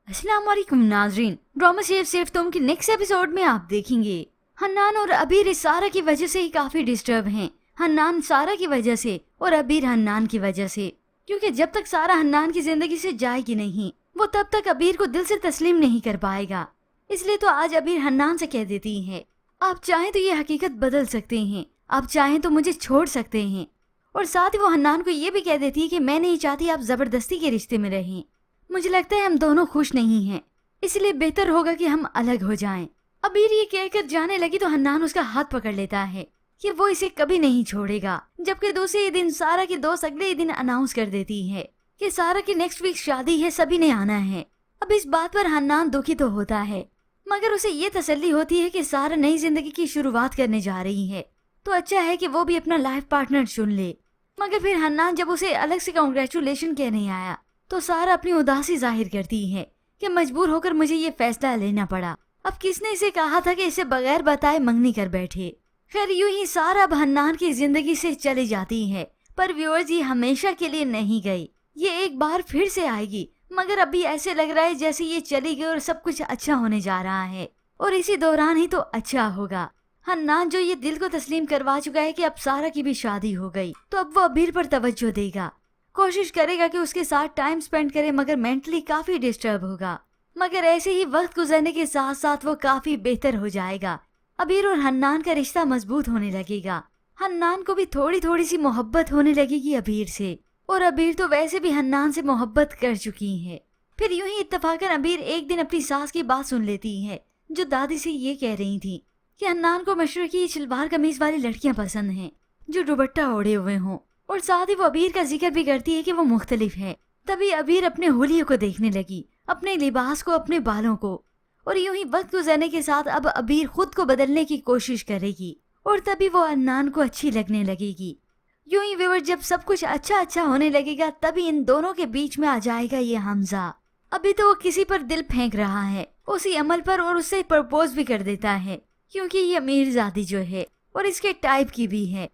अस्सलाम वालेकुम नाजरीन। ड्रामा सिर्फ तुम के नेक्स्ट एपिसोड में आप देखेंगे हन्नान और अबीर इस सारा की वजह से ही काफी डिस्टर्ब हैं। हन्नान सारा की वजह से और अबीर हन्नान की वजह से, क्योंकि जब तक सारा हन्नान की जिंदगी से जाएगी नहीं वो तब तक अबीर को दिल से तस्लीम नहीं कर पाएगा। इसलिए तो आज अबीर हन्नान से कह देती है, आप चाहें तो ये हकीकत बदल सकते हैं, आप चाहें तो मुझे छोड़ सकते हैं। और साथ ही वो हन्नान को ये भी कह देती है कि मैं नहीं चाहती आप जबरदस्ती के रिश्ते में रहें। मुझे लगता है हम दोनों खुश नहीं हैं, इसलिए बेहतर होगा कि हम अलग हो जाएं। अबीर ये कहकर जाने लगी तो हन्नान उसका हाथ पकड़ लेता है कि वो इसे कभी नहीं छोड़ेगा। जबकि दूसरे ही दिन सारा की दोस्त अगले ही दिन अनाउंस कर देती है कि सारा की नेक्स्ट वीक शादी है, सभी ने आना है। अब इस बात पर हन्नान दुखी तो होता है, मगर उसे ये तसल्ली होती है कि सारा नई जिंदगी की शुरुआत करने जा रही है तो अच्छा है कि वो भी अपना लाइफ पार्टनर चुन ले। मगर फिर हन्नान जब उसे अलग से कांग्रेचुलेशन कहने आया तो सारा अपनी उदासी जाहिर करती है कि मजबूर होकर मुझे ये फैसला लेना पड़ा। अब किसने इसे कहा था कि इसे बगैर बताए मंगनी कर बैठे। खैर यूं ही सारा अब हन्नान की जिंदगी से चली जाती है, पर व्यूअर्स ये हमेशा के लिए नहीं गई, ये एक बार फिर से आएगी। मगर अभी ऐसे लग रहा है जैसे ये चली गई और सब कुछ अच्छा होने जा रहा है और इसी दौरान ही तो अच्छा होगा। हन्नान जो ये दिल को तस्लीम करवा चुका है कि अब सारा की भी शादी हो गई तो अब वो अबीर पर तवज्जो देगा, कोशिश करेगा कि उसके साथ टाइम स्पेंड करे, मगर मेंटली काफी डिस्टर्ब होगा। मगर ऐसे ही वक्त गुजरने के साथ साथ वो काफी बेहतर हो जाएगा। अबीर और हन्नान का रिश्ता मजबूत होने लगेगा। हन्नान को भी थोड़ी थोड़ी सी मोहब्बत होने लगेगी अबीर से, और अबीर तो वैसे भी हन्नान से मोहब्बत कर चुकी है। फिर यूं ही इत्तेफाकन अबीर एक दिन अपनी सास की बात सुन लेती है जो दादी से ये कह रही थी कि हन्नान को मशरकी शलवार कमीज वाली लड़कियां पसंद हैं जो दुपट्टा ओढ़े हुए हों, और साथ ही वो अबीर का जिक्र भी करती है कि वो मुख्तलिफ है। तभी अबीर अपने हुलिये को देखने लगी, अपने लिबास को, अपने बालों को, और यूं ही वक्त गुजरने के साथ अब अबीर खुद को बदलने की कोशिश करेगी और तभी वो हन्नान को अच्छी लगने लगेगी। यूं ही व्यूअर जब सब कुछ अच्छा होने लगेगा तभी इन दोनों के बीच में आ जाएगा ये हमजा। अभी तो वो किसी पर दिल फेंक रहा है, उसी अमल पर, और उससे प्रपोज भी कर देता है क्योंकि ये अमीरजादी जो है और इसके टाइप की भी है।